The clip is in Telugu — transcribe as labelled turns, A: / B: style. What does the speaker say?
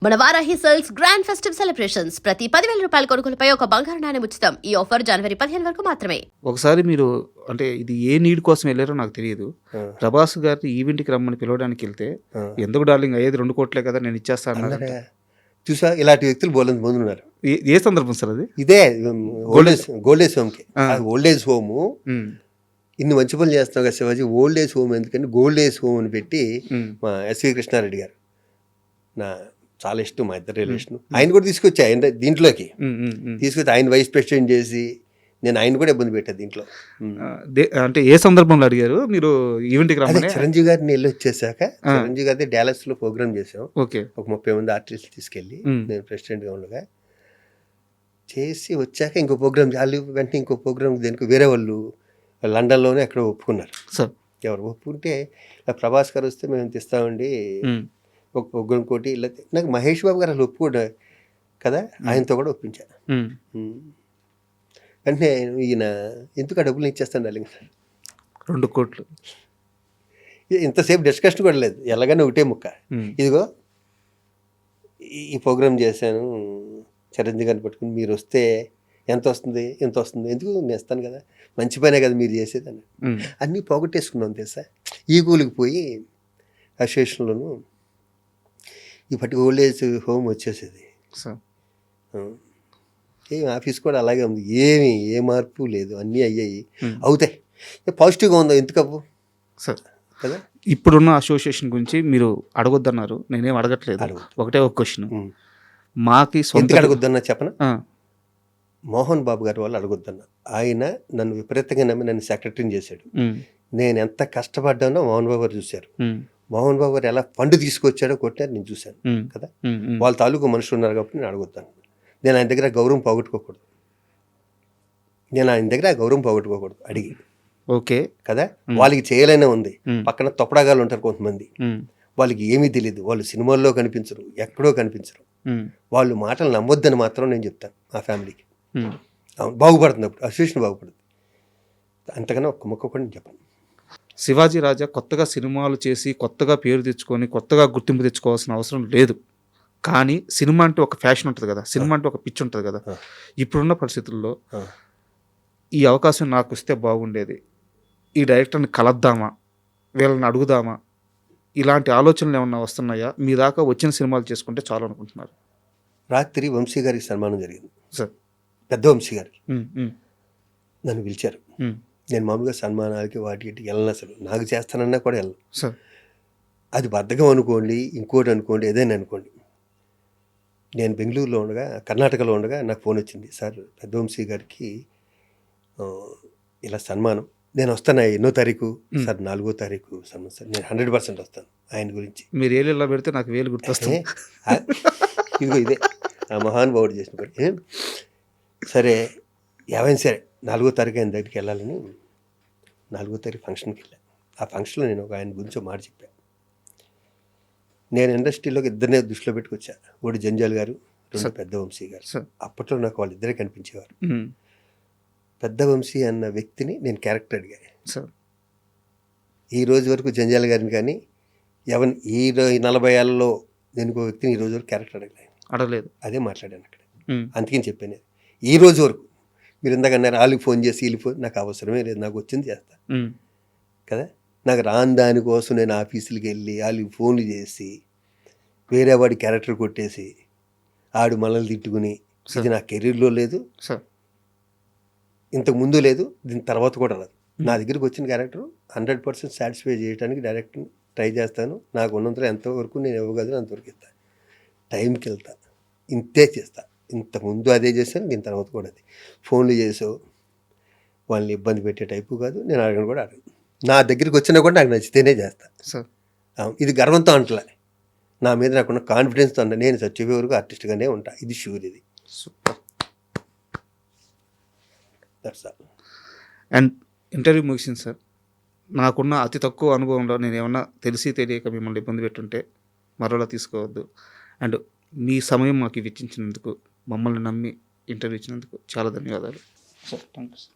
A: మన Varahi sales grand festive celebrations ప్రతి 10,000 రూపాయల కొనుగోలుపై ఒక బంగారు నాణెం ఉచితం. ఈ ఆఫర్ జనవరి 15 వరకు మాత్రమే.
B: ఒకసారి మీరు అంటే ఇది ఏ నీడ్ కోసం వెళ్ళారో నాకు తెలియదు. ప్రభాస్ గారిని ఈవెంట్కి రమ్మని పిలవడానికి వెళ్తే ఎందుకు డార్లింగ్ అయ్యేది 2 కోట్లే కదా నేను ఇచ్చేస్తా అన్నారు.
C: చూసా ఇలాంటి వ్యక్తులు బోలంత మంది ఉన్నారు.
B: ఏ సందర్భం సార్ అది?
C: ఇదే ఓల్డేజ్ హోమ్కి. ఓల్డేజ్ హోము ఇన్ని మంచి పనులు చేస్తున్నావు కదా శివాజీ. ఓల్డేజ్ హోమ్ ఎందుకంటే గోల్డేజ్ హోమ్ అని పెట్టి మా ఎస్వి కృష్ణారెడ్డి గారు నా చాలా ఇష్టం, మా ఇద్దరు రిలేషన్. ఆయన కూడా తీసుకొచ్చి ఆయన దీంట్లోకి తీసుకొచ్చి ఆయన వైస్ ప్రెసిడెంట్ చేసి నేను ఆయన కూడా ఇబ్బంది పెట్టాను దీంట్లో.
B: అంటే ఏ సందర్భంలో అడిగారు మీరు ఈవెంట్కి రమ్మని?
C: చిరంజీవి గారిని వెళ్ళి వచ్చేసాక చిరంజీవి గారి డాలస్ లో ప్రోగ్రామ్ చేసాం.
B: ఓకే, ఒక
C: 30 మంది ఆర్టిస్టులు తీసుకెళ్ళి నేను ప్రెసిడెంట్గా ఉండగా చేసి వచ్చాక ఇంకో ప్రోగ్రామ్ వాళ్ళు వెంటనే ఇంకో ప్రోగ్రామ్ దేనికి వేరే వాళ్ళు లండన్లోనే ఎక్కడ ఒప్పుకున్నారు. ఎవరు ఒప్పుకుంటే ప్రభాస్ గారు వస్తే మేము తెస్తామండి ఒక ప్రోగ్రామ్ కోటి ఇలా. నాకు మహేష్ బాబు గారు అసలు ఒప్పుకోడు కదా, ఆయనతో కూడా ఒప్పించాను. వెంటనే ఈయన ఎందుకు ఆ డబ్బులు ఇచ్చేస్తాను డార్లింగ్
B: 2 కోట్లు.
C: ఇంతసేపు డిస్కషన్ కూడా లేదు, ఎలాగైనా ఒకటే ముక్క. ఇదిగో ఈ ప్రోగ్రామ్ చేశాను, చిరంజీవి గారిని పట్టుకుని మీరు వస్తే ఎంత వస్తుంది ఎందుకు నేను ఇస్తాను కదా, మంచి పనే కదా మీరు చేసేది అని అన్నీ పోగొట్టేసుకున్నాం తెలుసా. ఈ కూలికి పోయి అసోసియేషన్లోను ఈ పట్టి ఓల్డేజ్ హోమ్ వచ్చేసేది. ఏమి ఆఫీస్ కూడా అలాగే ఉంది, ఏ మార్పు లేదు, అన్నీ అయ్యాయి, అవుతాయి. పాజిటివ్గా ఉందో ఎందుకవ్వు
B: సార్
C: కదా.
B: ఇప్పుడున్న అసోసియేషన్ గురించి మీరు అడగొద్దన్నారు, నేనేం అడగట్లేదు. ఒకటే ఒక క్వశ్చన్, మాకి
C: ఎందుకు అడగొద్దన్నా చెప్పనా? మోహన్ బాబు గారి వాళ్ళు అడగొద్దన్నా. ఆయన నన్ను విపరీతంగా నమ్మి నన్ను సెక్రటరీని చేశాడు. నేను ఎంత కష్టపడ్డానో మోహన్ బాబు గారు చూశారు. మోహన్ బాబు గారు ఎలా ఫండ్ తీసుకొచ్చాడో కొట్టారు నేను చూశాను కదా. వాళ్ళ తాలూకు మనుషులు ఉన్నారు కాబట్టి నేను అడుగుతాను. నేను ఆయన దగ్గర గౌరవం పోగొట్టుకోకూడదు, అడిగి.
B: ఓకే
C: కదా, వాళ్ళకి చేయలేనే ఉంది. పక్కన తొప్పడాగాలు ఉంటారు కొంతమంది, వాళ్ళకి ఏమీ తెలియదు, వాళ్ళు సినిమాల్లో కనిపించరు, ఎక్కడో కనిపించరు. వాళ్ళు మాటలు నమ్మొద్దని మాత్రం నేను చెప్తాను మా ఫ్యామిలీకి. బాగుపడుతుంది అప్పుడు అసోసియేషన్ బాగుపడుతుంది, అంతకన్నా ఒక్క మొక్క కూడా నేను చెప్పను.
B: శివాజీ రాజా కొత్తగా సినిమాలు చేసి కొత్తగా పేరు తెచ్చుకొని కొత్తగా గుర్తింపు తెచ్చుకోవాల్సిన అవసరం లేదు. కానీ సినిమా అంటే ఒక ఫ్యాషన్ ఉంటుంది కదా, సినిమా అంటే ఒక పిచ్చి ఉంటుంది కదా. ఇప్పుడున్న పరిస్థితుల్లో ఈ అవకాశం నాకు వస్తే బాగుండేది, ఈ డైరెక్టర్ని కలద్దామా, వీళ్ళని అడుగుదామా, ఇలాంటి ఆలోచనలు ఏమన్నా వస్తున్నాయా? మీ దాకా వచ్చిన సినిమాలు చేసుకుంటే చాలు అనుకుంటున్నారు?
C: రాత్రి వంశీ గారికి సన్మానం జరిగింది
B: సార్,
C: పెద్ద వంశీ గారికి. నన్ను పిలిచారు. నేను మామూలుగా సన్మానాలకి వాటికి వెళ్ళను, అసలు నాకు చేస్తానన్నా కూడా వెళ్ళను
B: సార్.
C: అది బద్ధకం అనుకోండి, ఇంకోటి అనుకోండి, ఏదైనా అనుకోండి. నేను బెంగళూరులో ఉండగా, కర్ణాటకలో ఉండగా నాకు ఫోన్ వచ్చింది, సార్ పెద్ద వంశీ గారికి ఇలా సన్మానం, నేను వస్తాను 8వ తారీఖు సార్, 4వ తారీఖు సన్మానం సార్, నేను 100% వస్తాను ఆయన గురించి.
B: మీరు ఏళ్ళ పెడితే నాకు వేలు గుర్తొస్తుంది.
C: ఇదిగో ఇదే ఆ మహానుభావుడు చేసిన పని. సరే ఏమైనా సరే 4వ తారీఖు ఆయన దగ్గరికి వెళ్ళాలని 4వ తారీఖు ఫంక్షన్కి వెళ్ళాను. ఆ ఫంక్షన్లో నేను ఒక ఆయన గురించి మాట చెప్పాను. నేను ఇండస్ట్రీలోకి ఇద్దరినే దృష్టిలో పెట్టుకొచ్చా, ఒకటి జంజాల్ గారు, రెండు పెద్ద వంశీ గారు. అప్పట్లో నాకు వాళ్ళిద్దరే కనిపించేవారు. పెద్ద వంశీ అన్న వ్యక్తిని నేను క్యారెక్టర్ అడిగాను. ఈ రోజు వరకు జంజాల్ గారిని కానీ ఎవరిని ఈ 40 ఏళ్ళలో నేను ఒక వ్యక్తిని ఈ రోజు వరకు క్యారెక్టర్ అడగలేదు. అదే మాట్లాడాను అక్కడ. అందుకని చెప్పాను, ఈ రోజు వరకు మీరు ఇందాక అన్నారు వాళ్ళకి ఫోన్ చేసి వీళ్ళు ఫోన్, నాకు అవసరమే లేదు, నాకు వచ్చింది చేస్తా కదా. నాకు రాని దానికోసం నేను ఆఫీసులకి వెళ్ళి వాళ్ళకి ఫోన్లు చేసి వేరే వాడి క్యారెక్టర్ కొట్టేసి ఆడు మనల్ని తిట్టుకుని, ఇది నా కెరీర్లో లేదు, ఇంతకు ముందు లేదు, దీని తర్వాత కూడా రాదు. నా దగ్గరికి వచ్చిన క్యారెక్టర్ 100% సాటిస్ఫై చేయడానికి డైరెక్ట్ ట్రై చేస్తాను. నాకు ఉన్నంతలో ఎంతవరకు నేను ఇవ్వగలను అంతవరకు ఇస్తాను, టైంకి వెళ్తా, ఇంతే చేస్తా. ఇంతకుముందు అదే చేశాను, దీని తర్వాత కూడా అది. ఫోన్లు చేసావు వాళ్ళని ఇబ్బంది పెట్టే టైపు కాదు, నేను అడగను కూడా అడగను. నా దగ్గరికి వచ్చినా కూడా నాకు నచ్చితేనే చేస్తా. ఇది గర్వంతో అంటలే, నా మీద నాకున్న కాన్ఫిడెన్స్తో అంట. నేను చచ్చిపోయే వరకు ఆర్టిస్ట్గానే ఉంటా, ఇది షూర్. ఇది
B: సూపర్. అండ్ ఇంటర్వ్యూ ముగిసింది సార్. నాకున్న అతి తక్కువ అనుభవంలో నేను ఏమన్నా తెలిసి తెలియక మిమ్మల్ని ఇబ్బంది పెట్టుంటే మరోలా తీసుకోవద్దు. అండ్ మీ సమయం మాకు వెచ్చించినందుకు, మమ్మల్ని నమ్మి ఇంటర్వ్యూ ఇచ్చినందుకు చాలా ధన్యవాదాలు సార్. Thank you sir.